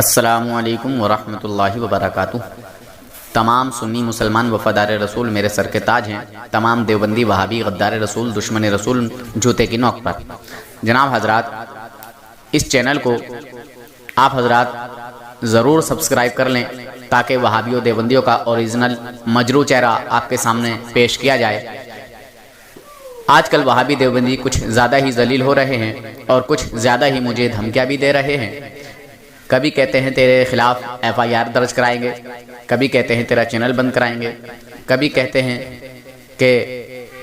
السلام علیکم ورحمۃ اللہ وبرکاتہ۔ تمام سنی مسلمان وفادار رسول میرے سر کے تاج ہیں، تمام دیوبندی وہابی غدار رسول دشمن رسول جوتے کی نوک پر۔ جناب حضرات، اس چینل کو آپ حضرات ضرور سبسکرائب کر لیں تاکہ وہابیوں دیوبندیوں کا اوریجنل مجروح چہرہ آپ کے سامنے پیش کیا جائے۔ آج کل وہابی دیوبندی کچھ زیادہ ہی ذلیل ہو رہے ہیں اور کچھ زیادہ ہی مجھے دھمکیاں بھی دے رہے ہیں۔ کبھی کہتے ہیں تیرے خلاف FIR درج کرائیں گے، کبھی کہتے ہیں تیرا چینل بند کرائیں گے، کبھی کہتے ہیں کہ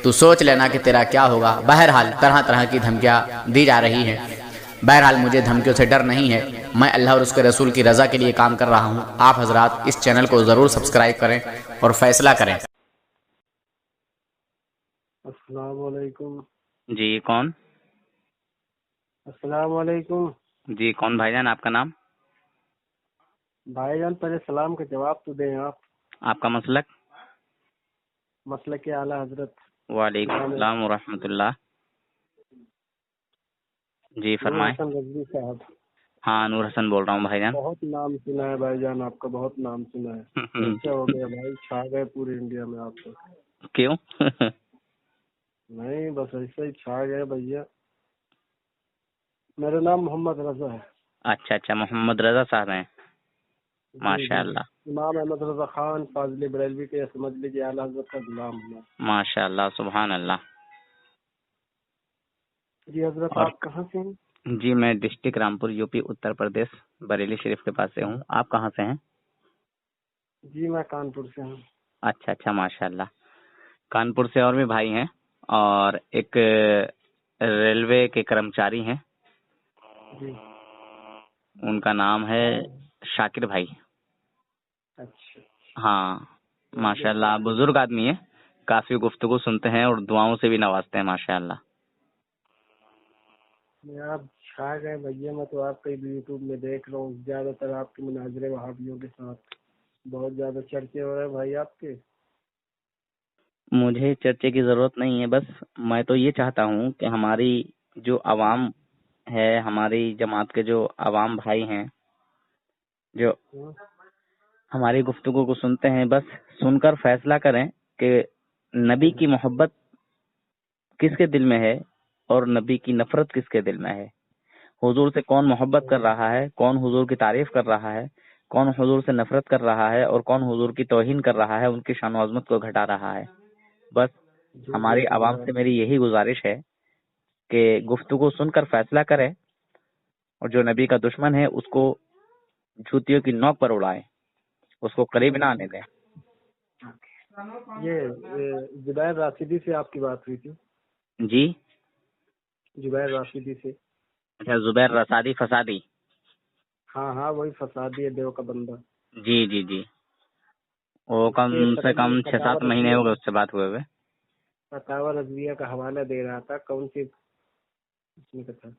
تو سوچ لینا کہ تیرا کیا ہوگا۔ بہرحال طرح طرح کی دھمکیاں دی جا رہی ہیں۔ بہرحال مجھے دھمکیوں سے ڈر نہیں ہے، میں اللہ اور اس کے رسول کی رضا کے لیے کام کر رہا ہوں۔ آپ حضرات اس چینل کو ضرور سبسکرائب کریں اور فیصلہ کریں۔ السلام علیکم۔ جی کون؟ السلام علیکم جی کون بھائی جان، آپ کا نام؟ بھائی جان، پہلے سلام کا جواب تو دیں آپ۔ آپ کا مسلک؟ مسلک اعلیٰ حضرت۔ وعلیکم السلام ورحمۃ اللہ۔ جی نور فرمائیں۔ حسن رضوی صاحب۔ ہاں نور حسن بول رہا ہوں بھائی جان۔ بہت نام سنا ہے بھائی جان، آپ کا بہت نام سنا ہے۔ اچھا ہو گیا بھائی، چھا گئے پورے انڈیا میں آپ کو۔ کیوں؟ نہیں بس ایسے ہی چھا گئے بھیا۔ میرا نام محمد رضا ہے۔ اچھا محمد رضا صاحب ہیں، جی ماشاء اللہ امام احمد رضا خان فاضل بریلوی کے سمجھ لیجیے اعلیٰ حضرت کا غلام ہوں۔ ماشاء اللہ، سبحان اللہ۔ جی حضرت، اور آپ کہاں سے ہیں؟ جی میں ڈسٹرکٹ رامپور UP اتر پردیش بریلی شریف کے پاس سے ہوں۔ آپ کہاں سے ہیں؟ جی میں کانپور سے ہوں۔ اچھا ماشاء اللہ۔ کانپور سے اور بھی بھائی ہیں، اور ایک ریلوے کے کرمچاری ہیں، جی ان کا نام ہے شاکر بھائی۔ اچھا ہاں ماشاء اللہ، بزرگ آدمی ہے، کافی گفتگو سنتے ہیں اور دعاؤں سے بھی نوازتے ہیں ماشاء اللہ۔ آپ چھا گئے بھیا، میں تو آپ کا یوٹیوب میں دیکھ رہا ہوں، زیادہ تر آپ کے مناظرے وہابیوں کے ساتھ بہت زیادہ چرچے ہو رہے ہیں بھائی آپ کے۔ مجھے چرچے کی ضرورت نہیں ہے، بس میں تو یہ چاہتا ہوں کہ ہماری جو عوام ہے، ہماری جماعت کے جو عوام بھائی ہیں جو ہماری گفتگو کو سنتے ہیں، بس سن کر فیصلہ کریں کہ نبی کی محبت کس کے دل میں ہے اور نبی کی نفرت کس کے دل میں ہے۔ حضور سے کون محبت کر رہا ہے، کون حضور کی تعریف کر رہا ہے، کون حضور سے نفرت کر رہا ہے، اور کون حضور کی توہین کر رہا ہے، ان کی شان و عظمت کو گھٹا رہا ہے۔ بس ہماری عوام سے میری یہی گزارش ہے کہ گفتگو سن کر فیصلہ کرے، اور جو نبی کا دشمن ہے اس کو جوتیوں کی نوک پر اڑائے، اس کو قریب نہ آنے دیں۔ یہ زبیر راشدی سے آپ کی بات ہوئی تھی؟ جی زبیر راشدی سے؟ اچھا، زبیر رسادی فسادی؟ ہاں وہی فسادی ہے، دیو کا بندہ۔ جی وہ کم سے کم 6-7 مہینے ہو گئے اس سے بات ہوئے ہوئے۔ فتاوی رضویہ کا حوالہ دے رہا تھا، کون سی اس میں تھا؟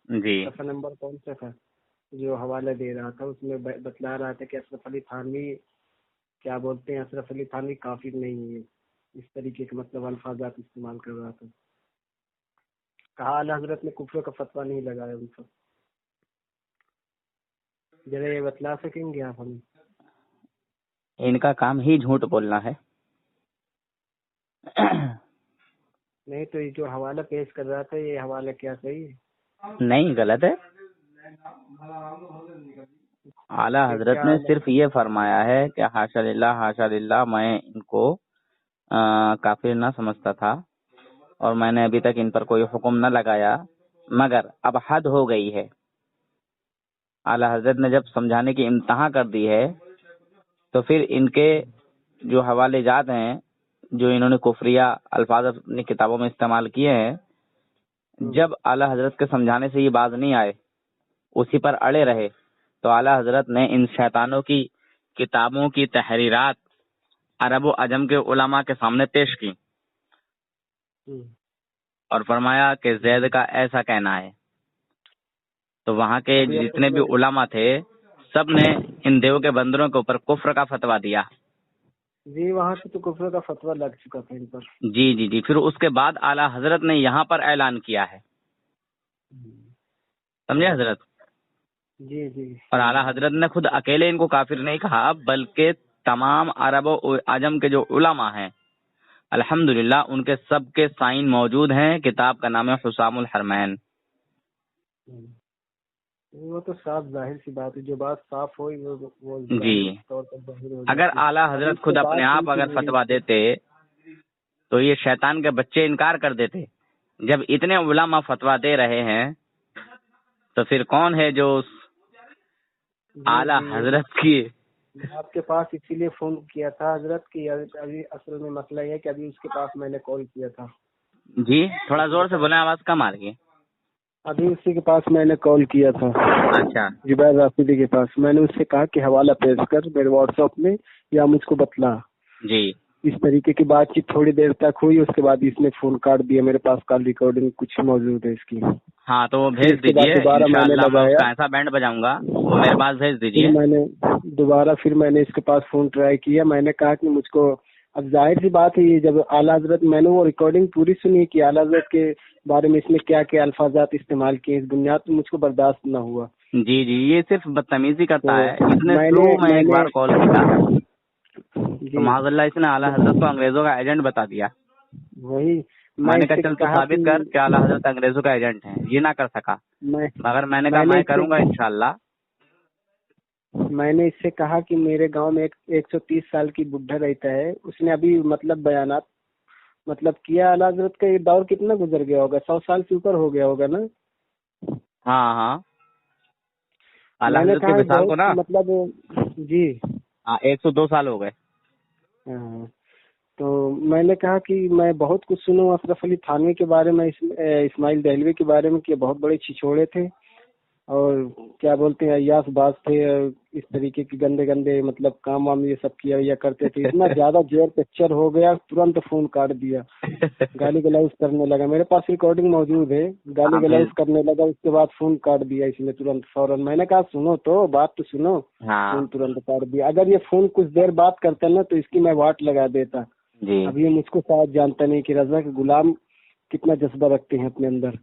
جی صفحہ نمبر کون سا تھا جو حوالہ دے رہا تھا؟ اس میں بتلا رہا تھا کہ اشرف علی تھانوی، کیا بولتے ہیں، اشرف علی تھانوی کافر نہیں ہے، اس طریقے کے مطلب الفاظات استعمال کر رہا تھا۔ کہا اعلیٰ حضرت نے کفر کا فتویٰ نہیں لگایا ان پر۔ ذرا یہ بتلا سکیں گے آپ ہمیں؟ ان کا کام ہی جھوٹ بولنا ہے۔ نہیں تو یہ جو حوالہ پیش کر رہا تھا، یہ حوالہ کیا صحیح ہے؟ نہیں، غلط ہے۔ اعلیٰ حضرت نے صرف یہ فرمایا ہے کہ حاشا للہ میں ان کو کافر نہ سمجھتا تھا، اور میں نے ابھی تک ان پر کوئی حکم نہ لگایا، مگر اب حد ہو گئی ہے۔ اعلیٰ حضرت نے جب سمجھانے کی امتحان کر دی ہے تو پھر ان کے جو حوالے جات ہیں، جو انہوں نے کفریہ الفاظ اپنی کتابوں میں استعمال کیے ہیں، جب اعلیٰ حضرت کے سمجھانے سے یہ باز نہیں آئے، اسی پر اڑے رہے، تو اعلیٰ حضرت نے ان شیطانوں کی کتابوں کی تحریرات عرب و عجم کے علماء کے سامنے پیش کی، اور فرمایا کہ زید کا ایسا کہنا ہے۔ تو وہاں کے جتنے بھی علماء تھے، سب نے ان دیو کے بندروں کے اوپر کفر کا فتویٰ دیا۔ جی وہاں سے تو کفر کا فتویٰ لگ چکا تھا ان پر۔ جی پھر اس کے بعد اعلیٰ حضرت نے یہاں پر اعلان کیا ہے، سمجھے حضرت؟ جی جی اور اعلیٰ حضرت نے خود اکیلے ان کو کافر نہیں کہا، بلکہ تمام عرب و عجم کے جو علماء ہیں الحمدللہ ان کے سب کے سائن موجود ہیں. کتاب کا نام ہے حسام الحرمین. وہ تو صاف ظاہر سی بات ہے، جو بات صاف ہوئی وہ جی ظاہر طور پر ظاہر ہو اگر جاتی ہے. اعلیٰ اب حضرت اس خود سے اپنے بات آپ ہوئی تھی اگر میری، فتویٰ دیتے تو یہ شیطان کے بچے انکار کر دیتے. جب اتنے علماء فتویٰ دے رہے ہیں تو پھر کون ہے جو اس اعلیٰ حضرت کی. میں آپ کے پاس اسی لیے فون کیا تھا حضرت کی، ابھی اصل میں مسئلہ یہ ہے کہ ابھی اس کے پاس میں نے کال کیا تھا. جی تھوڑا زور سے بولیں، آواز کم آ رہی ہے. ابھی اسی کے پاس میں نے کال کیا تھا، اچھا جبیر رافیدی کے پاس. میں نے اس سے کہا کہ حوالہ پیش کر میرے واٹس ایپ میں یا مجھ کو بتلا. جی اس طریقے کی بات چیت تھوڑی دیر تک ہوئی، اس کے بعد اس نے فون کاٹ دیا. میرے پاس کال ریکارڈنگ کچھ موجود ہے اس کی. ہاں تو وہ پھر بھیج اس کے بعد دیجئے، دوبارہ میں نے انشاءاللہ میں اس لگایا. کا ایسا بینڈ بجاؤں گا، وہ میرے پاس بھیج دیجئے. پھر میں نے اس کے پاس فون ٹرائی کیا. میں نے کہا کہ مجھ کو اب ظاہر سی بات ہے، یہ جب اعلیٰ حضرت، میں نے وہ ریکارڈنگ پوری سنی کہ اعلیٰ حضرت کے بارے میں اس نے کیا کیا الفاظات استعمال کیے، اس بنیاد پر مجھ کو برداشت نہ ہوا. جی جی یہ صرف بدتمیزی کرتا تو ہے. اس نے شروع میں ایک بار کال کیا تو معاذ اللہ اس نے اعلیٰ حضرت کو انگریزوں کا ایجنٹ بتا دیا. وہی میں نے اس کہا سے چل تو کہا ثابت کر کہ اعلیٰ حضرت انگریزوں کا ایجنٹ ہے. یہ نہ کر سکا، مگر میں نے کہا میں کروں گا انشاءاللہ. میں نے اس سے کہا کہ میرے گاؤں میں 130 سال کی بڈھا رہتا ہے. اس نے ابھی بیانات کیا. اعلیٰ حضرت کا یہ دور کتنا گزر گیا ہوگا، 100 سال سے اوپر ہو گیا ہوگا نا. ہاں ہاں اعلیٰ میں نے حضرت کے کہا وصال کو نا جی 102 سال ہو گئے. ہاں. تو میں نے کہا کہ میں بہت کچھ سنوں اشرف علی تھانوی کے بارے میں، اسماعیل دہلوی کے بارے میں، کہ بہت بڑے چھچوڑے تھے اور کیا بولتے ہیں عیاش باز تھے، اور اس طریقے کے گندے گندے کام وام یہ سب کیا کرتے تھے. اتنا زیادہ زور پکچر ہو گیا، ترنت فون کاٹ دیا. گالی گلوز کرنے لگا. میرے پاس ریکارڈنگ موجود ہے. گالی گلوز کرنے لگا، اس کے بعد فون کاٹ دیا اس نے ترنت فوراً. میں نے کہا سنو تو بات تو سنو. فون ترنت کاٹ دیا. اگر یہ فون کچھ دیر بات کرتا نا تو اس کی میں واٹ لگا دیتا. اب یہ مجھ کو شاید جانتا نہیں کہ رضا کے غلام کتنا جذبہ رکھتے ہیں اپنے اندر.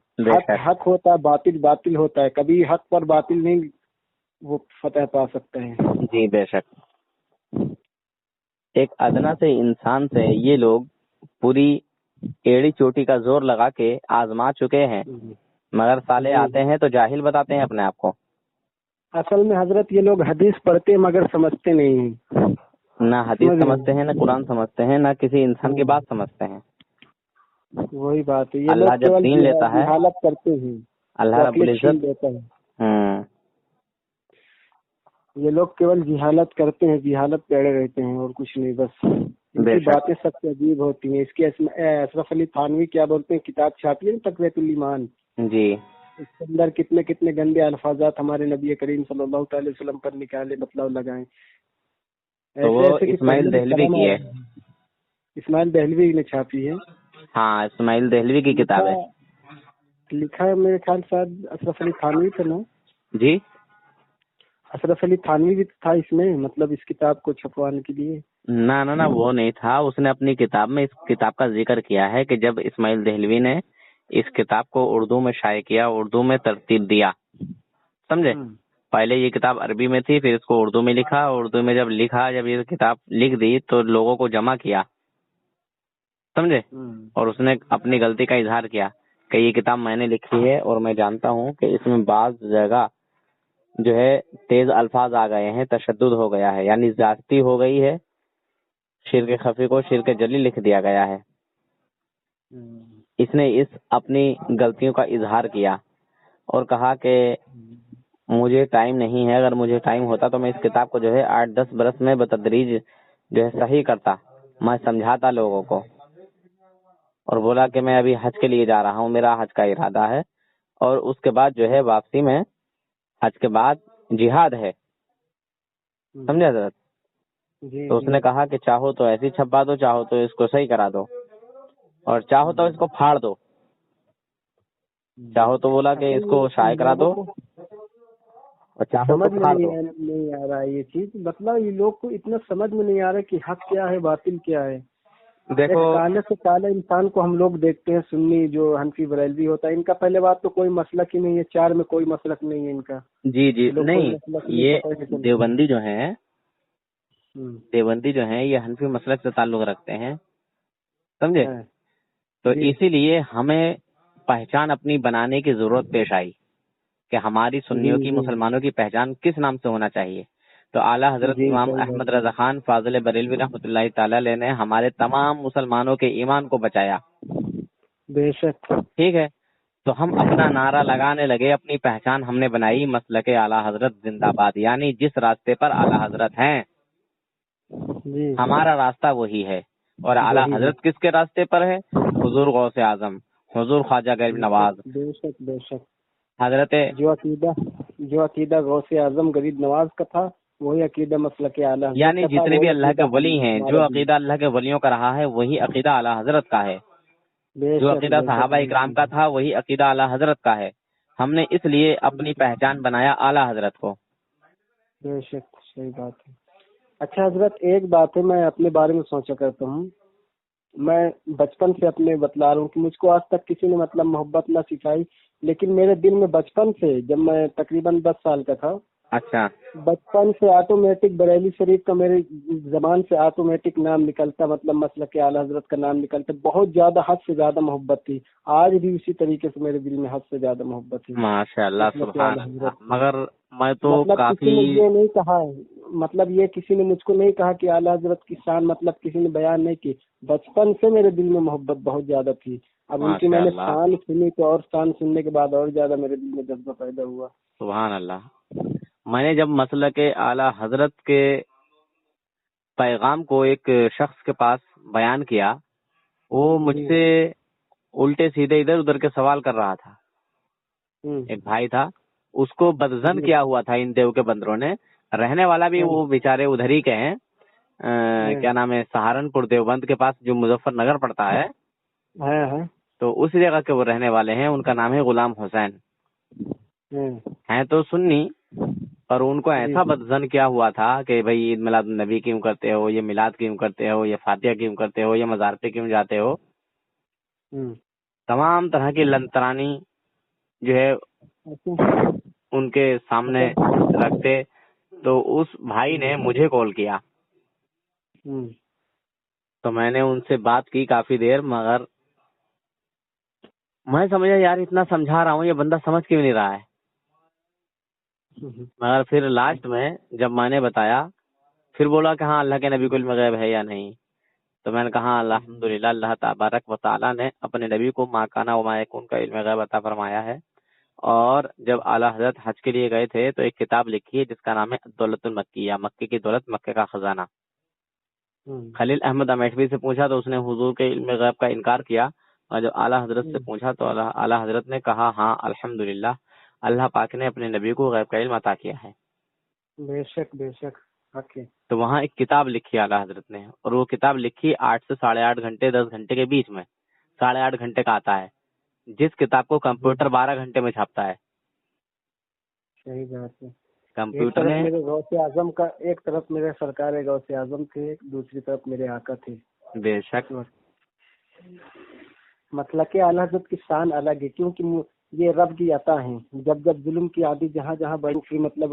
حق ہوتا ہے، باطل باطل ہوتا ہے. کبھی حق پر باطل نہیں وہ فتح پا سکتا ہے. جی بے شک. ایک ادنا سے انسان سے یہ لوگ پوری ایڑی چوٹی کا زور لگا کے آزما چکے ہیں، مگر سالے آتے ہیں تو جاہل بتاتے ہیں اپنے آپ کو. اصل میں حضرت یہ لوگ حدیث پڑھتے ہیں مگر سمجھتے نہیں ہیں. نہ حدیث سمجھتے ہیں، نہ قرآن سمجھتے ہیں، نہ کسی انسان کی بات سمجھتے ہیں. وہی بات ہے. یہ اللہ لوگ جب کیول دین لیتا ہے، جہالت کرتے ہیں. اللہ رب العزت دیتا ہے. یہ لوگ کیول جہالت کرتے ہیں، جہالت پیڑے رہتے ہیں اور کچھ نہیں. بس ان کی باتیں سب سے عجیب ہوتی ہیں. اس کی اشرف علی تھانوی کیا بولتے ہیں، کتاب چھاپی ہے تقویۃ الایمان. جی اس کے اندر کتنے کتنے گندے الفاظات ہمارے نبی کریم صلی اللہ تعالی وسلم پر نکالے لگائیں. تو وہ اسماعیل دہلوی کی ہے. اسماعیل دہلوی نے چھاپی ہے. ہاں اسماعیل دہلوی کی کتاب ہے. لکھا ہے میرے خیال سے اشرف علی تھانوی تھا نا. جی اشرف علی تھانوی بھی تھا اس میں، اس کتاب کو چھپوانے کے لیے. نہ وہ نہیں تھا. اس نے اپنی کتاب میں اس کتاب کا ذکر کیا ہے کہ جب اسماعیل دہلوی نے اس کتاب کو اردو میں شائع کیا، اردو میں ترتیب دیا، سمجھے. پہلے یہ کتاب عربی میں تھی، پھر اس کو اردو میں لکھا. اردو میں جب یہ کتاب لکھ دی تو لوگوں کو جمع کیا، سمجھے. اور اس نے اپنی غلطی کا اظہار کیا کہ یہ کتاب میں نے لکھی ہے اور میں جانتا ہوں کہ اس میں بعض جگہ جو ہے تیز الفاظ آ گئے ہیں، تشدد ہو گیا ہے، یعنی زیادتی ہو گئی ہے. شرک خفی کو شرک جلی لکھ دیا گیا ہے. اس نے اپنی غلطیوں کا اظہار کیا اور کہا کہ مجھے ٹائم نہیں ہے. اگر مجھے ٹائم ہوتا تو میں اس کتاب کو جو ہے 8-10 برس میں بتدریج جو ہے صحیح کرتا، میں سمجھاتا لوگوں کو. اور بولا کہ میں ابھی حج کے لیے جا رہا ہوں، میرا حج کا ارادہ ہے، اور اس کے بعد جو ہے واپسی میں حج کے بعد جہاد ہے، سمجھے حضرت. تو اس نے کہا کہ چاہو تو ایسی چھپا دو، چاہو تو اس کو صحیح کرا دو، اور چاہو تو اس کو پھاڑ دو، چاہو تو بولا کہ اس کو شائع کرا دو، اور چاہو تو پھاڑ دو. نہیں آ رہا ہے یہ چیز. یہ لوگ کو اتنا سمجھ میں نہیں آ رہا کہ حق کیا ہے باطل کیا ہے. دیکھو کالے سے کالے انسان کو ہم لوگ دیکھتے ہیں، سنی جو حنفی بریلوی ہوتا ہے، ان کا پہلے بات تو کوئی مسلک ہی نہیں ہے، چار میں کوئی مسلک نہیں ہے ان کا. جی لوگ کوئی نہیں، مسلک یہ پکڑ کے چلتے ہیں. دیوبندی جو ہیں ہوں. دیوبندی جو ہیں یہ حنفی مسلک سے تعلق رکھتے ہیں، سمجھے؟ ہاں. تو جی. اسی لیے ہمیں پہچان اپنی بنانے کی ضرورت پیش آئی کہ ہماری سنیوں کی، جی مسلمانوں کی پہچان کس نام سے ہونا چاہیے. تو اعلیٰ حضرت جی امام صحیح احمد بات رضا خان فاضل بریلوی رحمۃ اللہ تعالی علیہ نے ہمارے تمام مسلمانوں کے ایمان کو بچایا. بے شک. ٹھیک ہے، تو ہم اپنا نعرہ لگانے لگے، اپنی پہچان ہم نے بنائی مسلک اعلیٰ حضرت زندہ باد، یعنی جس راستے پر اعلیٰ حضرت ہیں جی ہمارا راستہ وہی ہے. اور اعلیٰ وہی ہے. حضرت کس کے راستے پر ہے؟ حضور غوث اعظم، حضور خواجہ غریب نواز، بے شک بے شک. حضرت جو عقیدہ غوث اعظم غریب نواز کا تھا وہی عقیدہ مسلک اعلیٰ حضرت یعنی کا تھا، جتنے بھی وہی اللہ کے عقیدہ ولی ہیں، ہمارا جو بھی. عقیدہ اللہ کے ولیوں کا رہا ہے وہی عقیدہ اعلیٰ حضرت کا ہے. بے جو شک عقیدہ بے شک. صحابہ اکرام کا تھا وہی عقیدہ اعلیٰ حضرت کا ہے. ہم نے اس لیے اپنی پہچان بنایا اعلیٰ حضرت کو. بے شک صحیح بات ہے. اچھا حضرت ایک بات ہے، میں اپنے بارے میں سوچا کرتا ہوں، میں بچپن سے اپنے بتلا رہا ہوں کہ مجھ کو آج تک کسی نے مطلب محبت نہ سکھائی، لیکن میرے دل میں بچپن سے، جب میں تقریباً 10 سال کا تھا، اچھا، بچپن سے آٹومیٹک بریلی شریف کا میرے زبان سے آٹومیٹک نام نکلتا، مطلب مسلک اعلیٰ حضرت کا نام نکلتا. بہت زیادہ، حد سے زیادہ محبت تھی. آج بھی اسی طریقے سے میرے دل میں حد سے زیادہ محبت ہے ماشاء اللہ، مسلک سبحان اعلیٰ اللہ. حضرت. مگر میں تو مطلب کسی نے کافی یہ نہیں کہا ہے، مطلب یہ کسی نے مجھ کو نہیں کہا کہ اعلیٰ حضرت کی شان مطلب کسی نے بیان نہیں کی. بچپن سے میرے دل میں محبت بہت زیادہ تھی. اب ان کی میں نے شان سنی تو اور شان سننے کے بعد اور زیادہ میرے دل میں جذبہ پیدا ہوا. سبحان اللہ. میں نے جب مسلک اعلیٰ حضرت کے پیغام کو ایک شخص کے پاس بیان کیا، وہ مجھ سے الٹے سیدھے ادھر ادھر کے سوال کر رہا تھا. ایک بھائی تھا، اس کو بدزن کیا ہوا تھا ان دیو کے بندروں نے. رہنے والا بھی وہ بیچارے ادھر ہی کے ہیں، کیا نام ہے، سہارنپور دیوبند کے پاس جو مظفر نگر پڑتا ہے، تو اس جگہ کے وہ رہنے والے ہیں. ان کا نام ہے غلام حسین. ہیں تو سنی، اور ان کو ایسا بدزن کیا ہوا تھا کہ بھئی عید میلاد النبی کیوں کرتے ہو، یہ میلاد کیوں کرتے ہو، یہ فاتحہ کیوں کرتے ہو، یہ مزار پہ کیوں جاتے ہو. تمام طرح کی لنترانی جو ہے ان کے سامنے رکھتے. تو اس بھائی نے مجھے کال کیا، تو میں نے ان سے بات کی کافی دیر، مگر میں سمجھا یار اتنا سمجھا رہا ہوں یہ بندہ سمجھ کیوں نہیں رہا ہے. مگر پھر لاسٹ میں جب میں نے بتایا، پھر بولا کہ ہاں اللہ کے نبی کو علم غیب ہے یا نہیں. تو میں نے کہا الحمدللہ اللہ تبارک و تعالیٰ نے اپنے نبی کو ما کان و ما یکون کا علم غیب عطا فرمایا ہے. اور جب اعلیٰ حضرت حج کے لیے گئے تھے تو ایک کتاب لکھی ہے جس کا نام ہے دولت المکیہ، مکے کی دولت، مکے کا خزانہ. خلیل احمد امیٹھوی سے پوچھا تو اس نے حضور کے علم غیب کا انکار کیا، اور جب اعلیٰ حضرت سے پوچھا تو اعلیٰ حضرت نے کہا ہاں الحمدللہ اللہ پاک نے اپنے نبی کو غیب کا علم عطا کیا ہے. بے شک بے شک. تو وہاں ایک کتاب لکھی اعلیٰ حضرت نے، اور وہ کتاب لکھی 8 سے 8.5 گھنٹے 10 گھنٹے کے بیچ میں. 8.5 گھنٹے کا آتا ہے، جس کتاب کو کمپیوٹر 12 گھنٹے میں چھاپتا ہے. صحیح بات ہے. کمپیوٹر ایک طرف نے میرے غوث اعظم کا، ایک طرف میرے سرکار غوث اعظم تھے، دوسری طرف میرے آقا تھے. بے شک مسلک اعلیٰ حضرت کی شان الگ ہے، کیونکہ یہ رب کی عطا ہیں. جب جب ظلم کی عادی جہاں جہاں بڑی تھی، مطلب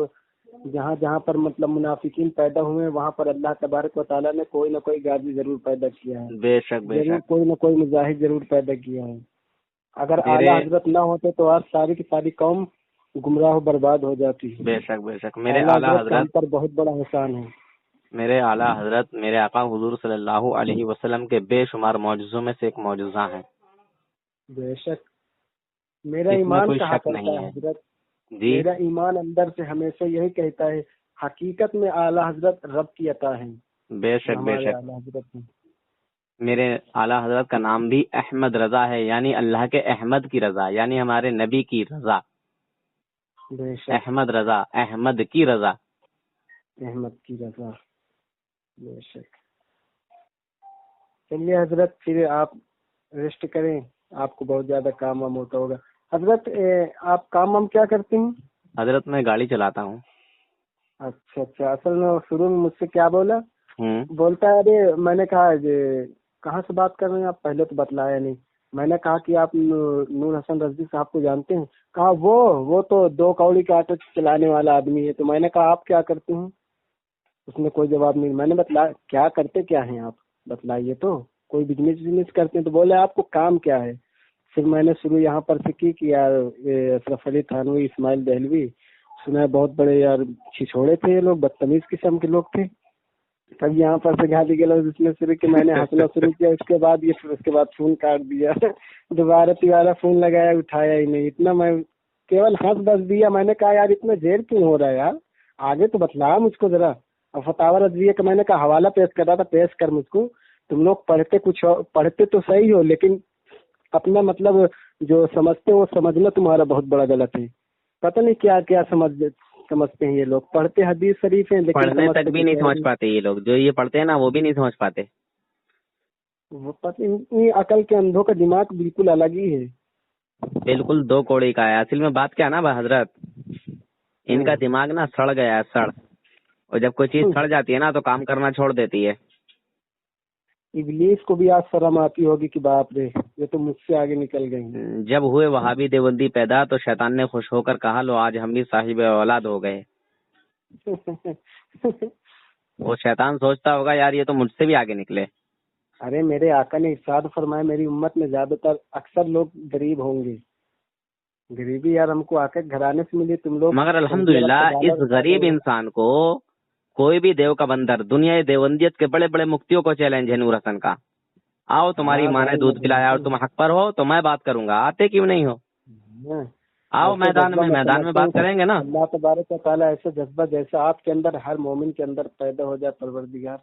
جہاں جہاں پر مطلب منافقین پیدا ہوئے، وہاں پر اللہ تبارک و تعالیٰ نے کوئی نہ کوئی غازی ضرور پیدا کیا ہے. بے شک بے ضرور شک. کوئی نہ کوئی مجاہد ضرور پیدا کیا ہے. اگر اعلیٰ حضرت نہ ہوتے تو آج ساری کی ساری قوم گمراہ و برباد ہو جاتی ہے. بے شک بے شک. میرے اعلیٰ اعلیٰ حضرت کا ہم حضرت پر بہت بڑا احسان ہے. میرے اعلیٰ حضرت میرے آقا حضور صلی اللہ علیہ وسلم کے بے شمار معجزوں میں سے ایک معجزہ ہیں. بے شک. میرا اس میں ایمان کوئی کہا شک کرتا نہیں ہے ہے. حضرت، جی میرا ایمان اندر سے ہمیشہ یہی کہتا ہے حقیقت میں اعلیٰ حضرت رب کی عطا ہیں. بے شک بے ہمارے شک. اعلیٰ حضرت ہیں. میرے اعلیٰ حضرت کا نام بھی احمد رضا ہے، یعنی اللہ کے احمد کی رضا، یعنی ہمارے نبی کی رضا. بے شک. احمد رضا، احمد کی رضا. احمد کی رضا. بے شک. چلیے حضرت پھر آپ ریسٹ کریں، آپ کو بہت زیادہ کام وام ہوتا ہوگا. حضرت آپ کام وام کیا کرتے ہیں؟ حضرت میں گاڑی چلاتا ہوں. اچھا اچھا. اصل میں شروع میں مجھ سے کیا بولا، بولتا ہے ارے میں نے کہا کہاں سے بات کر رہے ہیں آپ؟ پہلے تو بتلایا نہیں. میں نے کہا کہ آپ نور حسن رضوی صاحب کو جانتے ہیں. کہا وہ تو 2 کوڑی کا آٹو چلانے والا آدمی ہے. تو میں نے کہا آپ کیا کرتے ہیں؟ اس نے کوئی جواب نہیں. میں نے بتلایا کیا کرتے کیا ہیں آپ، بتلائیے تو. کوئی بزنس کرتے ہیں؟ تو بولے آپ کو کام کیا ہے. پھر میں نے شروع یہاں پر سے کی کہ یار اشرف علی تھانوی، اسماعیل دہلوی، سنا ہے بہت بڑے یار چھچوڑے تھے یہ لوگ، بدتمیز قسم کے لوگ تھے. تب یہاں پر سے گالی گلوز اس میں شروع کہ میں نے ہنسنا شروع کیا. اس کے بعد فون کاٹ دیا. دوبارہ فون لگایا، اٹھایا ہی نہیں. اتنا میں کیول ہنس بس دیا. میں نے کہا یار اتنا زیر کیوں ہو رہا ہے یار، آگے تو بتلا مجھ کو ذرا. اور فتاوی رضویہ کا میں نے کہا حوالہ پیش کر رہا تھا، پیش کر مجھ کو. تم لوگ پڑھتے تو صحیح ہو، لیکن اپنا مطلب جو سمجھتے ہو وہ سمجھنا تمہارا بہت بڑا غلط ہے. پتہ نہیں کیا کیا سمجھتے ہیں یہ لوگ. پڑھتے حدیث شریف ہیں لیکن پڑھنے تک بھی نہیں سمجھ پاتے یہ لوگ. جو یہ پڑھتے ہیں نا وہ بھی نہیں سمجھ پاتے. وہ پتہ نہیں، عقل کے اندھوں کا دماغ بالکل الگ ہی ہے. بالکل 2 کوڑی کا ہے. اصل میں بات کیا نا حضرت، ان کا دماغ نا سڑ گیا ہے، سڑ. اور جب کوئی چیز سڑ جاتی ہے نا تو کام کرنا چھوڑ دیتی ہے. ابلیس کو بھی آج شرم آتی ہوگی کہ باپ رے یہ تو مجھ سے آگے نکل گئی. جب ہوئے وہابی دیوبندی پیدا تو شیطان نے خوش ہو کر کہا لو آج ہم بھی صاحب اولاد ہو گئے. وہ شیطان سوچتا ہوگا یار یہ تو مجھ سے بھی آگے نکلے. ارے میرے آقا نے ارشاد فرمایا میری امت میں زیادہ تر اکثر لوگ غریب ہوں گے. غریبی یار ہم کو آ کے گھرانے سے ملی. تم لوگ مگر الحمدللہ اس غریب انسان کو کوئی بھی دیو کا بندر، دنیا دیوبندیت کے بڑے بڑے مفتیوں کو چیلنج ہے نور حسن کا. آؤ تمہاری ماں نے دودھ پلایا اور تم حق پر ہو تو میں بات کروں گا. آتے کیوں نہیں ہو؟ آؤ میدان میں بات کریں گے نا. اللہ تبارک و تعالیٰ ایسے جذبہ جیسا آپ کے اندر ہر مومن کے اندر پیدا ہو جائے پروردگار.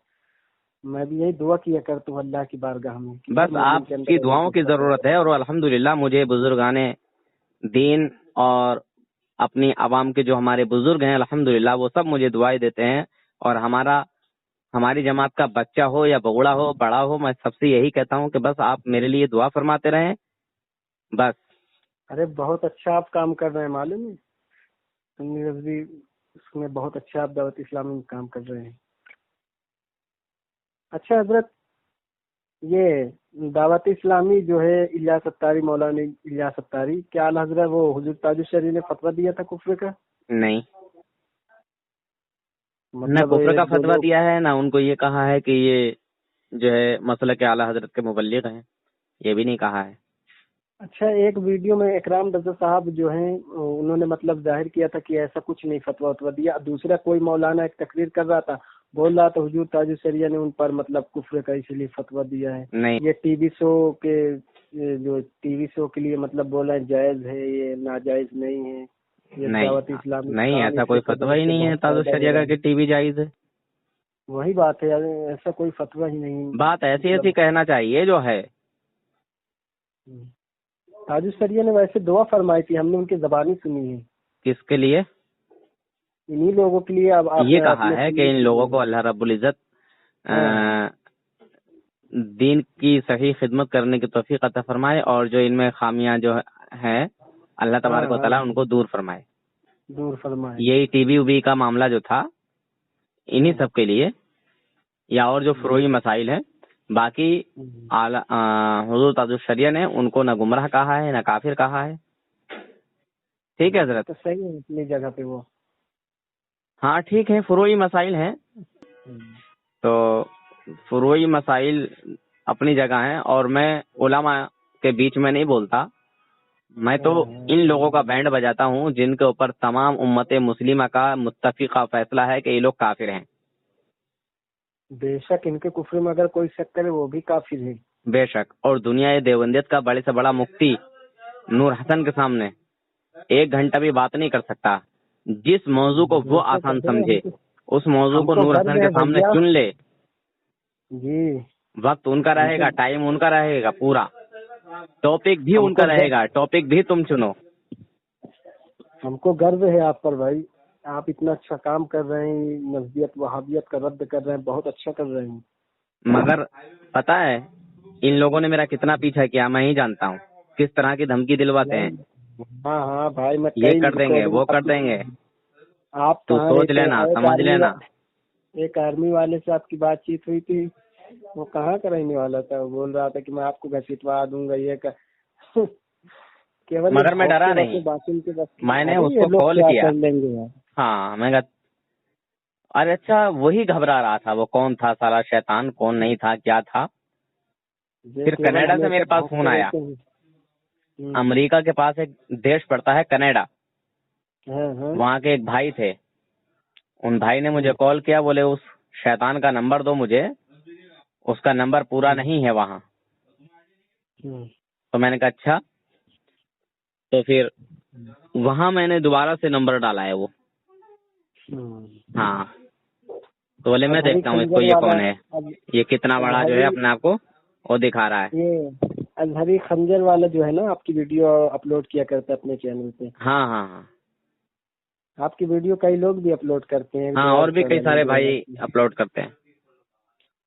میں بھی یہی دعا کیا کرتا ہوں اللہ کی بارگاہ میں. بس آپ کی دعاؤں کی ضرورت ہے. اور الحمدللہ مجھے بزرگان دین اور اپنی عوام کے جو ہمارے بزرگ ہیں الحمدللہ وہ سب مجھے دعائیں دیتے ہیں. اور ہماری جماعت کا بچہ ہو یا بگڑا ہو بڑا ہو، میں سب سے یہی کہتا ہوں کہ بس آپ میرے لیے دعا فرماتے رہیں بس. ارے بہت اچھا آپ کام کر رہے ہیں، معلوم ہے. سنی رضوی اس میں بہت اچھا آپ دعوت اسلامی میں کام کر رہے ہیں. اچھا حضرت، یہ دعوت اسلامی جو ہے الیاس ستاری، مولانا الیاس ستاری، کیا اعلیٰ حضرت وہ حضور تاج الشریعہ نے فتویٰ دیا تھا کفر کا؟ نہیں، نہ کفر کا فتویٰ دیا ہے، نہ ان کو یہ کہا ہے کہ یہ جو ہے مسلک اعلیٰ حضرت کے مبلغ ہیں، یہ بھی نہیں کہا ہے. اچھا، ایک ویڈیو میں اکرام رضا صاحب جو ہیں انہوں نے مطلب ظاہر کیا تھا کہ ایسا کچھ نہیں فتویٰ دیا. دوسرا کوئی مولانا ایک تقریر کر رہا تھا، بول رہا تھا حضور تاج الشریعہ نے ان پر مطلب کفر کا اسی لیے فتویٰ دیا ہے. نہیں، یہ ٹی وی شو کے لیے مطلب بولا ہے جائز ہے، یہ ناجائز نہیں ہے. نہیں، ایسا کوئی فتویٰ ہی نہیں ہے تاج الشریعہ کا کہ ٹی وی جائز ہے. وہی بات ہے، ایسا کوئی فتویٰ ہی نہیں. بات ایسی کہنا چاہیے جو ہے. تاج الشریعہ نے ویسے دعا فرمائی تھی، ہم نے ان کی زبانی سنی ہے. کس کے لیے؟ انہی لوگوں کے لیے. اب یہ کہا ہے کہ ان لوگوں کو اللہ رب العزت دین کی صحیح خدمت کرنے کی توفیق عطا فرمائے، اور جو ان میں خامیاں جو ہیں اللہ تبارک و تعالیٰ ان کو دور فرمائے. یہی ٹی وی وی کا معاملہ جو تھا انہی سب کے لیے، یا اور جو فروعی مسائل ہیں. باقی حضور تاج الشریعہ نے ان کو نہ گمراہ کہا ہے نہ کافر کہا ہے. ٹھیک ہے حضرت، صحیح ہے اپنی جگہ پہ وہ. ہاں ٹھیک ہے، فروعی مسائل ہیں تو فروعی مسائل اپنی جگہ ہیں، اور میں علماء کے بیچ میں نہیں بولتا. میں تو ان لوگوں کا بینڈ بجاتا ہوں جن کے اوپر تمام امت مسلمہ کا متفقہ فیصلہ ہے کہ یہ لوگ کافر ہیں. بے شک ان کے کفر میں اگر کوئی شک کرے وہ بھی کافر ہے. بے شک. اور دنیا دیوبندیت کا بڑے سے بڑا مفتی نور حسن کے سامنے 1 گھنٹہ بھی بات نہیں کر سکتا. جس موضوع کو وہ آسان سمجھے اس موضوع کو نور حسن کے سامنے چن لے. جی، وقت ان کا رہے گا، ٹائم ان کا رہے گا، پورا ٹاپک بھی ان کا رہے گا، ٹاپک بھی تم چنو. ہم کو گرو ہے آپ پر بھائی، آپ اتنا اچھا کام کر رہے ہیں، نزدیت وہابیت کا رد کر رہے ہیں، بہت اچھا کر رہے ہیں. مگر پتا ہے ان لوگوں نے میرا کتنا پیچھا کیا میں ہی جانتا ہوں. کس طرح کی دھمکی دلواتے ہیں. ہاں بھائی، میں یہ کر دیں گے، وہ کر دیں گے. آپ تو سوچ لینا، سمجھ لینا. ایک آرمی والے سے آپ کی بات چیت ہوئی تھی، وہ کہاں کا رہنے والا تھا؟ وہ بول رہا تھا کہ میں آپ کو گھسیٹوا دوں گا یہ کیول مگر میں ڈرا نہیں، میں نے اس کو کال کیا. کر لیں گے یار. ہاں میں ارے اچھا وہی گھبرا رہا تھا، وہ کون تھا سارا شیطان، کون نہیں تھا کیا تھا. پھر کینیڈا سے میرے پاس فون آیا. امریکہ کے پاس ایک دیش پڑتا ہے کینیڈا، وہاں کے ایک بھائی تھے، ان بھائی نے مجھے کال کیا، بولے اس شیطان کا نمبر دو مجھے، اس کا نمبر پورا نہیں ہے وہاں. تو میں نے کہا اچھا. تو پھر وہاں میں نے دوبارہ سے نمبر ڈالا ہے وہ. ہاں تو بولے میں دیکھتا ہوں اس کو، یہ کون ہے، یہ کتنا بڑا جو ہے اپنے آپ کو وہ دکھا رہا ہے. یہ اظہری خنجر والا جو ہے نا آپ کی ویڈیو اپلوڈ کیا کرتا ہے اپنے چینل پہ. ہاں ہاں ہاں آپ کی ویڈیو کئی لوگ بھی اپلوڈ کرتے ہیں. ہاں اور بھی کئی سارے بھائی اپلوڈ کرتے ہیں.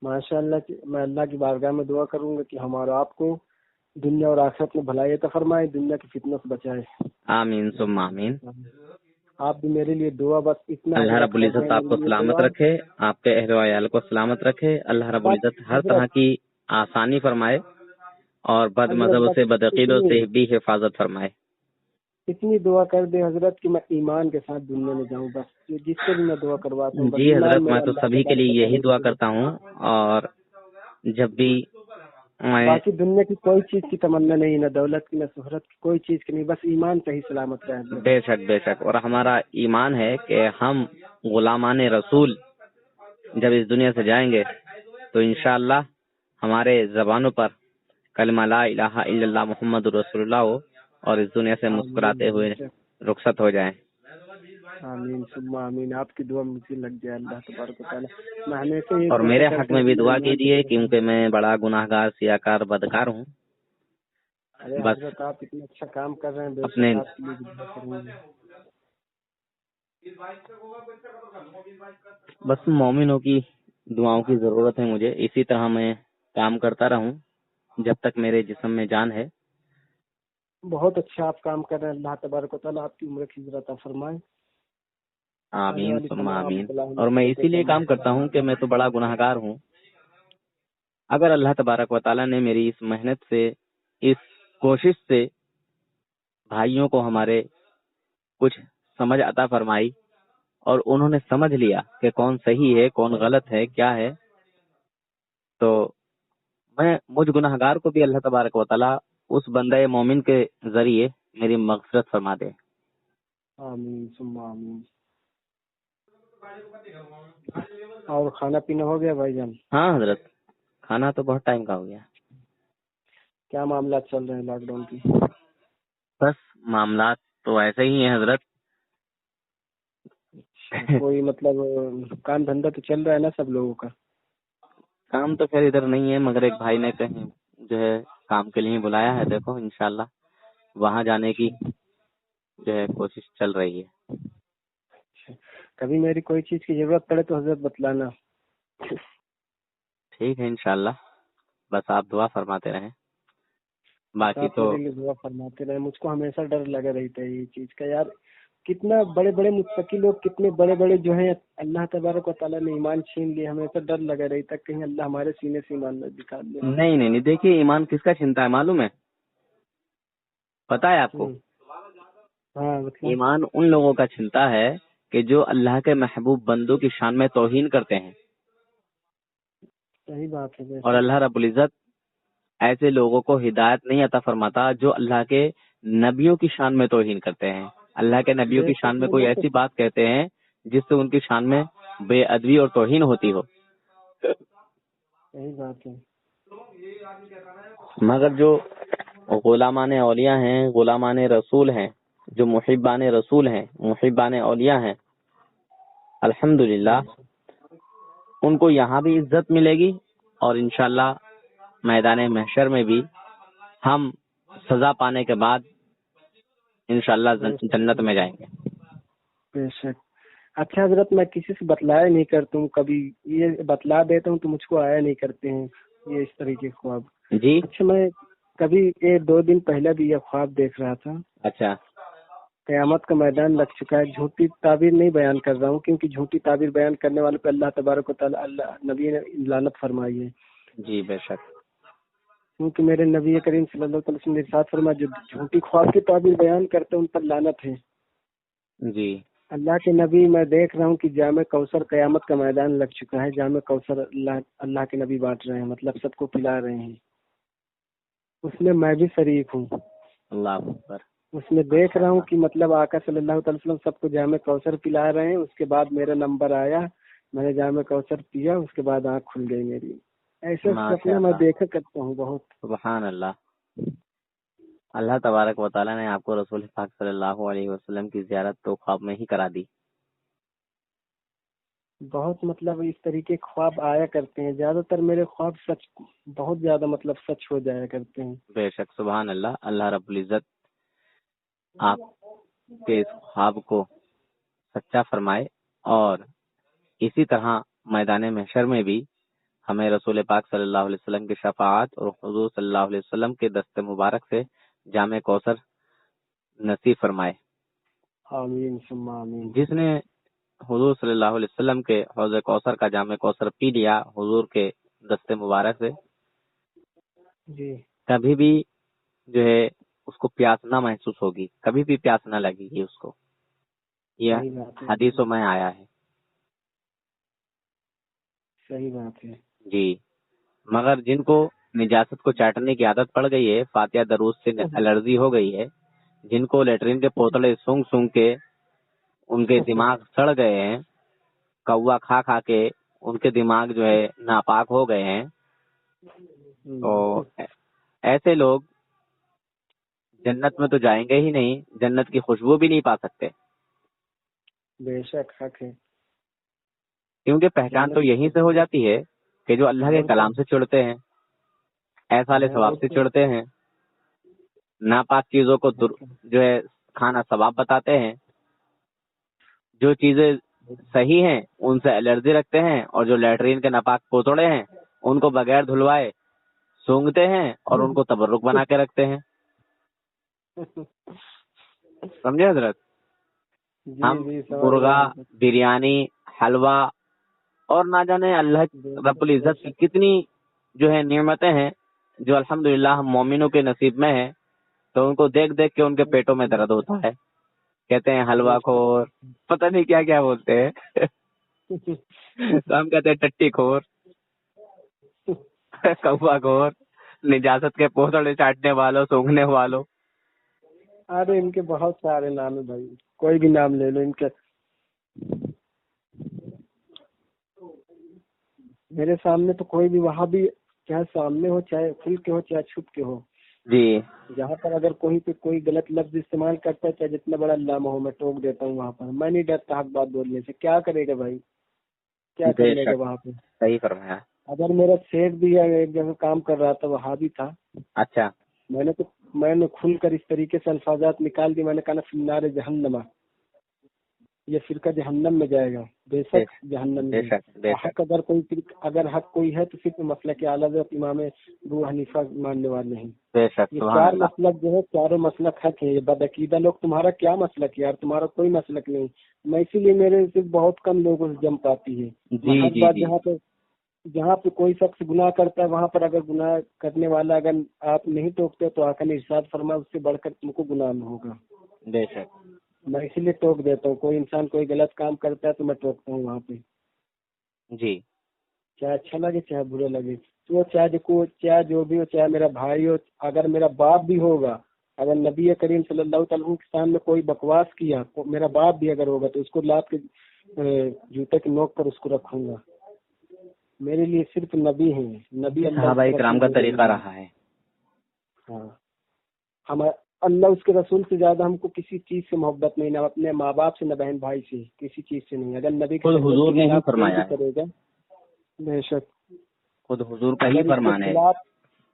ماشاء اللہ. میں اللہ کی بارگاہ میں دعا کروں گا کہ ہمارا آپ کو دنیا اور آخرت میں بھلائی عطا فرمائے، دنیا کی فتنوں سے بچائے. آمین ثم آمین. آپ بھی میرے لیے دعا، بس اتنا. اللہ رب العزت آپ کو سلامت رکھے، آپ کے اہل و عیال کو سلامت رکھے. اللہ رب العزت ہر طرح کی آسانی فرمائے اور بد مذہب سے بدعقیدوں سے بھی حفاظت فرمائے. اتنی دعا کر دے حضرت کہ میں ایمان کے ساتھ دنیا میں جاؤں، بس جس سے بھی میں دعا کرواتا ہوں. جی حضرت میں تو سبھی کے لیے یہی دعا کرتا ہوں، اور جب بھی باقی دنیا کی کوئی چیز کی تمنا نہیں، نہ دولت کی نہ شہرت کی، کوئی چیز کی نہیں، بس ایمان صحیح سلامت رہے. بے شک بے شک. اور ہمارا ایمان ہے کہ ہم غلامان رسول جب اس دنیا سے جائیں گے تو انشاءاللہ ہمارے زبانوں پر کلمہ لا الہ الا اللہ محمد رسول اللہ ہو اور اس دنیا سے مسکراتے ہوئے رخصت ہو جائیں. آمین ثم آمین. آپ کی دعا مجھے لگ جائے اللہ تبارک و تعالی. میں ہمیشہ یہ اور میرے حق میں بھی دعا کیجیے کیونکہ میں بڑا گناہگار سیاکار بدکار ہوں. بس آپ اتنا اچھا کام کر رہے ہیں، اپنے بس مومنوں کی دعاؤں کی ضرورت ہے مجھے. اسی طرح میں کام کرتا رہوں جب تک میرے جسم میں جان ہے. بہت اچھا آپ کام کر رہے ہیں. اللہ تبارک و تعالیٰ آپ کی عمر کی عطا فرمائے. آمین ثم آمین. اور میں اسی لیے کام کرتا ہوں کہ میں تو بڑا گناہگار ہوں. اگر اللہ تبارک و تعالیٰ نے میری اس محنت سے، اس کوشش سے بھائیوں کو ہمارے کچھ سمجھ عطا فرمائی اور انہوں نے سمجھ لیا کہ کون صحیح ہے کون غلط ہے کیا ہے، تو مجھ گناہگار کو بھی اللہ تبارک و تعالیٰ اس بندہ مومن کے ذریعے میری مغفرت فرما دے. آمین ثم آمین. اور کھانا پینا ہو گیا بھائی جان؟ ہاں حضرت کھانا تو بہت ٹائم کا ہو گیا. کیا معاملات چل رہے ہیں لاک ڈاؤن کی؟ بس معاملات تو ایسے ہی ہیں حضرت. کوئی مطلب کام دھندا تو چل رہا ہے نا سب لوگوں کا؟ کام تو خیر ادھر نہیں ہے، مگر ایک بھائی نے کہیں جو ہے کام کے لیے بلایا ہے. دیکھو انشاءاللہ وہاں جانے کی جو ہے کوشش چل رہی ہے. کبھی میری کوئی چیز کی ضرورت پڑے تو حضرت بتلانا. ٹھیک ہے انشاءاللہ. بس آپ دعا فرماتے رہیں. باقی تو دعا فرماتے رہے. مجھ کو ہمیشہ ڈر لگا رہتا ہے یہ چیز کا یار. کتنا بڑے بڑے متقی لوگ، کتنے بڑے بڑے جو ہیں اللہ تبارک و تعالیٰ نے ایمان چھین لیے. ہمیشہ ڈر لگا رہتا ہے کہیں اللہ ہمارے سینے سے ایمان نہ دکھا دے. نہیں دیکھیے ایمان کس کا چھنتا ہے معلوم ہے؟ پتا ہے آپ کو؟ ہاں ایمان ان لوگوں کا چھنتا ہے کہ جو اللہ کے محبوب بندوں کی شان میں توہین کرتے ہیں. صحیح بات ہے. اور اللہ رب العزت ایسے لوگوں کو ہدایت نہیں عطا فرماتا جو اللہ کے نبیوں کی شان میں توہین کرتے ہیں. اللہ کے نبیوں کی شان میں کوئی ایسی بات کہتے ہیں جس سے ان کی شان میں بے ادبی اور توہین ہوتی ہو. صحیح بات ہے. مگر جو غلامان اولیاء ہیں، غلامان رسول ہیں، جو محبان رسول ہیں، محبان اولیاء ہیں، الحمدللہ ان کو یہاں بھی عزت ملے گی اور انشاءاللہ میدان محشر میں بھی ہم سزا پانے کے بعد انشاءاللہ جنت میں جائیں گے. بے شک. اچھا حضرت میں کسی سے بتلایا نہیں کرتا ہوں، کبھی یہ بتلا دیتا ہوں تو مجھ کو آیا نہیں کرتے ہیں یہ اس طریقے کے خواب. جی اچھا میں کبھی 1-2 دن پہلے بھی یہ خواب دیکھ رہا تھا. اچھا. قیامت کا میدان لگ چکا ہے. جھوٹی تعبیر نہیں بیان کر رہا ہوں کیونکہ جھوٹی تعبیر بیان کرنے والوں پہ اللہ تبارک و تعالیٰ اللہ نبی نے لعنت فرمائی ہے. جی بے شک. کیونکہ میرے نبی کریم صلی اللہ علیہ وسلم نے ارشاد فرمایا جو جھوٹی خواب کی تعبیر بیان کرتے ہیں ان پر لعنت ہے. جی اللہ کے نبی میں دیکھ رہا ہوں کہ جامع کوثر قیامت کا میدان لگ چکا ہے. جامع کوثر اللہ کے نبی بانٹ رہے ہیں، مطلب سب کو پلا رہے ہیں. اس میں بھی شریک ہوں. اللہ اکبر. اس میں دیکھ رہا ہوں کہ مطلب آقا صلی اللہ علیہ وسلم سب کو جامع کوثر پلا رہے ہیں. اس کے بعد میرا نمبر آیا، میں نے جامع کوثر پیا، اس کے بعد آنکھ کھل گئی میری. ایسے سپنے میں دیکھا کرتا ہوں بہت. سبحان اللہ. اللہ تبارک و تعالیٰ نے آپ کو رسول پاک صلی اللہ علیہ وسلم کی زیارت تو خواب میں ہی کرا دی. بہت مطلب اس طریقے خواب آیا کرتے ہیں. زیادہ تر میرے خواب سچ، بہت زیادہ مطلب سچ ہو جایا کرتے ہیں. بے شک. سبحان اللہ. اللہ رب العزت آپ کے اس خواب کو سچا فرمائے، اور اسی طرح میدان محشر میں بھی ہمیں رسول پاک صلی اللہ علیہ وسلم کی شفاعت اور حضور صلی اللہ علیہ وسلم کے دست مبارک سے جامع کوثر نصیب فرمائے. آمین ثم آمین. جس نے حضور صلی اللہ علیہ وسلم کے حوض کوثر کا جامع کوثر پی لیا حضور کے دست مبارک سے، جی کبھی بھی جو ہے اس کو پیاس نہ محسوس ہوگی، کبھی بھی پیاس نہ لگے گی اس کو. یہ صحیح بات ہے. حدیثوں میں آیا ہے. صحیح بات ہے. جی. مگر جن کو نجاست کو چاٹنے کی عادت پڑ گئی ہے، فاتحہ درود سے الرجی ہو گئی ہے، جن کو لیٹرین کے پوتڑے سونگ سونگ کے ان کے دماغ سڑ گئے ہیں، کوا کھا کھا کے ان کے دماغ جو ہے ناپاک ہو گئے ہیں، تو ایسے لوگ جنت میں تو جائیں گے ہی نہیں، جنت کی خوشبو بھی نہیں پا سکتے. بے شک حق ہے. کیونکہ پہچان تو یہیں سے ہو جاتی ہے کہ جو اللہ کے کلام سے چڑھتے ہیں، احسان ثواب سے چڑھتے ہیں، ناپاک چیزوں کو جو ہے کھانا ثواب بتاتے ہیں، جو چیزیں صحیح ہیں ان سے الرجی رکھتے ہیں، اور جو لیٹرین کے ناپاک پوتڑے ہیں ان کو بغیر دھلوائے سونگتے ہیں اور ان کو تبرک بنا کے رکھتے ہیں. سمجھے حضرت؟ ہم مرغا، بریانی، حلوہ اور نہ جانے اللہ رب العزت کی کتنی جو ہے نعمتیں ہیں جو الحمدللہ ہم مومنوں کے نصیب میں ہیں، تو ان کو دیکھ دیکھ کے ان کے پیٹوں میں درد ہوتا ہے. کہتے ہیں حلوہ خور، پتہ نہیں کیا کیا بولتے ہیں. ہم کہتے ہیں ٹٹی خور، کوا خور، نجاست کے پوتڑے چاٹنے والوں، سونگھنے والوں. ارے ان کے بہت سارے نام ہیں بھائی، کوئی بھی نام لے لو ان کے. میرے سامنے تو کوئی بھی وہاں بھی، چاہے سامنے ہو، چاہے کھل کے ہو، چاہے چھپ کے ہو، جی جہاں پر اگر کوئی پہ کوئی غلط لفظ استعمال کرتا ہے، چاہے جتنا بڑا علامہ ہو، میں ٹوک دیتا ہوں وہاں پر. میں نہیں ڈرتا حق بات بولنے سے. کیا کرے گا بھائی، کیا کر لے گا وہاں پہ. صحیح فرمایا. اگر میرا سیٹ بھی ایک جگہ کام کر رہا تھا، وہاں بھی تھا. اچھا. میں نے کھل کر اس طریقے سے الفاظات نکال دی. میں نے کہا نا فی النار جہنم، یہ فرقہ جہنم میں جائے گا. بے شک جہنم میں. حق اگر حق کوئی ہے تو صرف مسلک اعلیٰ حضرت امام ابو حنیفہ ماننے والے ہیں. بے شک. یہ چار مسلک جو ہے، چاروں مسلک حق ہیں. یہ بدعقیدہ لوگ، تمہارا کیا مسلک ہے یار؟ تمہارا کوئی مسلک نہیں. میں اسی لیے میرے سے بہت کم لوگوں سے جم پاتی ہے. جہاں پہ کوئی شخص گناہ کرتا ہے، وہاں پر اگر گناہ کرنے والا اگر آپ نہیں ٹوکتے تو آقا نے ارشاد فرمایا اس سے بڑھ کر تم کو گناہ نہ ہوگا. بے شک. میں اسی لیے ٹوک دیتا ہوں. کوئی انسان کوئی غلط کام کرتا ہے تو میں ٹوکتا ہوں وہاں پہ. جی. چاہے اچھا لگے چاہے برا لگے، تو چاہے جو بھی ہو، چاہے میرا بھائی ہو، اگر میرا باپ بھی ہوگا، اگر نبی کریم صلی اللہ تعالیٰ عنہ کے سامنے کوئی بکواس کیا، میرا باپ بھی اگر ہوگا تو اس کو لاد کے جوتے کی نوک پر اس کو رکھوں گا. میرے لیے صرف نبی ہیں. نبی صحابہ کرام کا طریقہ رہا ہے. ہاں، ہم اللہ اس کے رسول سے زیادہ ہم کو کسی چیز سے محبت نہیں، نہ اپنے ماں باپ سے، نہ بہن بھائی سے، کسی چیز سے نہیں. اگر نبی خود حضور نے ہی فرمایا کرے گا، بے شک خود حضور کا ہی فرمان ہے.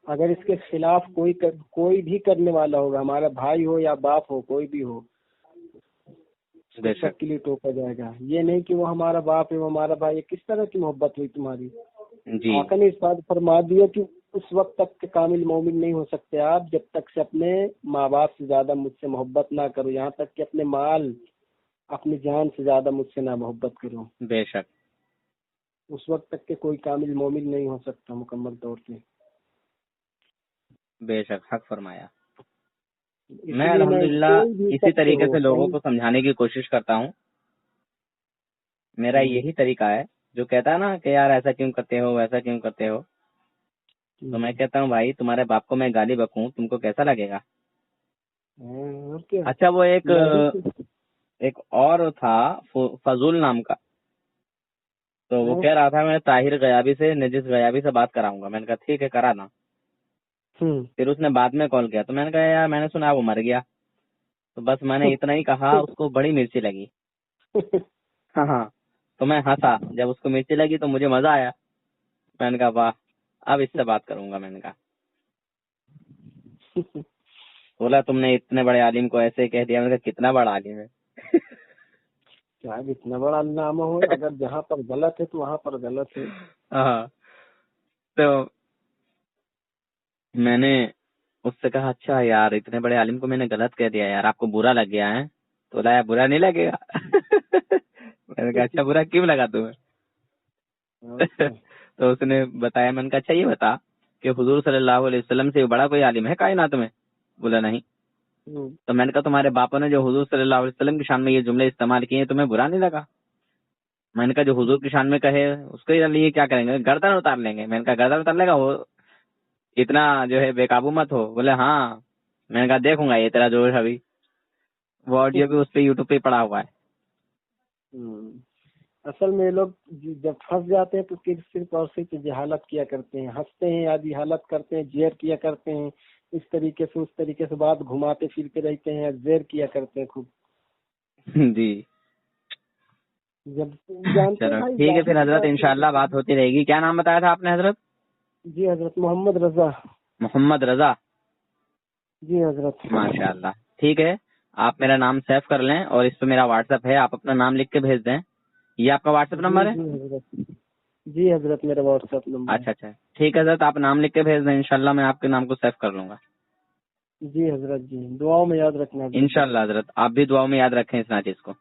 اگر اس کے خلاف کوئی بھی کرنے والا ہوگا، ہمارا بھائی ہو یا باپ ہو، کوئی بھی ہو، بے شک کے لیے ٹوکا جائے گا. یہ نہیں کہ وہ ہمارا باپ ہے، وہ ہمارا بھائی ہے. کس طرح کی محبت ہوئی تمہاری؟ جی. آقا نے اس بات فرما دیا کہ اس وقت تک کہ کامل مومن نہیں ہو سکتے آپ جب تک سے اپنے ماں باپ سے زیادہ مجھ سے محبت نہ کرو، یہاں تک کہ اپنے مال، اپنی جان سے زیادہ مجھ سے نہ محبت کرو. بے شک. اس وقت تک کہ کوئی کامل مومن نہیں ہو سکتا مکمل طور سے. بے شک حق فرمایا. اس میں لیے الحمدللہ کوئی بھی اسی شخص طریقے ہو سے لوگوں کہیں- کو سمجھانے کی کوشش کرتا ہوں. میرا یہی طریقہ ہے جو کہتا ہے نا کہ یار ایسا کیوں کرتے ہو ویسا کیوں کرتے ہو، تو میں کہتا ہوں بھائی تمہارے باپ کو میں گالی بکوں تم کو کیسا لگے گا. اور کیا. اچھا وہ میں ایک اور تھا فضول نام کا، تو وہ کہہ رہا تھا میں طاہر غیابی سے نجس غیابی سے بات کراؤں گا. میں نے کہا ٹھیک ہے کرا نا. پھر اس نے بعد میں کال کیا تو میں نے کہا یار میں نے سنا وہ مر گیا، تو بس میں نے اتنا ہی کہا، اس کو بڑی مرچی لگی. ہاں تو میں ہنسا، جب اس کو مرچی لگی تو مجھے مزہ آیا. میں نے کہا واہ اب اس سے بات کروں گا. میں نے کہا بولا تم نے اتنے بڑے عالم کو ایسے کہہ دیا. میں نے کہا کتنا بڑا عالم ہے. چاہے اتنا بڑا نام ہو، اگر جہاں پر غلط ہے تو وہاں پر غلط ہے. ہاں تو میں نے اس سے کہا اچھا یار اتنے بڑے عالم کو میں نے غلط کہہ دیا یار، آپ کو برا لگ گیا ہے. تو لایا برا نہیں لگے گا. میں نے کہا اچھا برا کیوں لگا تمہیں؟ تو اس نے بتایا. میں نے کہا اچھا یہ بتا کہ حضور صلی اللہ علیہ وسلم سے بڑا کوئی عالم ہے کائنات میں؟ بولا نہیں. تو میں نے کہا تمہارے باپوں نے جو حضور صلی اللہ علیہ وسلم کی شان میں یہ جملے استعمال کیے ہیں تمہیں برا نہیں لگا؟ میں نے کہا جو حضور کی شان میں کہے اس کے لیے کیا کریں گے؟ گردن اتار لیں گے. میں نے کہا گردن اتار لے گا وہ اتنا جو ہے بے قابو مت ہو. بولے ہاں. میں نے کہا دیکھوں گا یہ تیرا جوش. ابھی وہ آڈیو بھی اس پہ یوٹیوب پہ پڑا ہوا ہے. اصل میں لوگ جب پھنس جاتے ہیں تو صرف اور صرف جہالت کیا کرتے ہیں، ہنستے ہیں یا جہالت کرتے ہیں، زیر کیا کرتے ہیں، اس طریقے سے بات گھماتے پھرتے رہتے ہیں، زیر کیا کرتے ہیں خوب. جی جب جانتے چلو ہیں ٹھیک ہے پھر حضرت انشاءاللہ بات ہوتی رہے گی. کیا نام بتایا تھا آپ نے حضرت؟ جی حضرت محمد رضا. محمد رضا. جی حضرت. ماشاء اللہ. ٹھیک ہے آپ میرا نام سیو کر لیں اور اس پہ میرا واٹس ایپ ہے، آپ اپنا نام لکھ کے بھیج دیں. یہ آپ کا واٹس ایپ نمبر ہے؟ جی حضرت. جی حضرت میرا واٹس ایپ نمبر. اچھا ٹھیک ہے حضرت آپ نام لکھ کے بھیج دیں، انشاءاللہ میں آپ کے نام کو سیو کر لوں گا. جی حضرت. جی دعاؤں میں یاد رکھنا حضرت. انشاءاللہ حضرت آپ بھی دعاؤں میں یاد رکھیں اس ناچیز کو.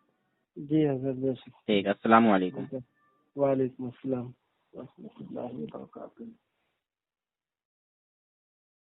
جی حضرت بے شک. ٹھیک ہے السلام علیکم. وعلیکم السلام ورحمۃ اللہ وبرکاتہ.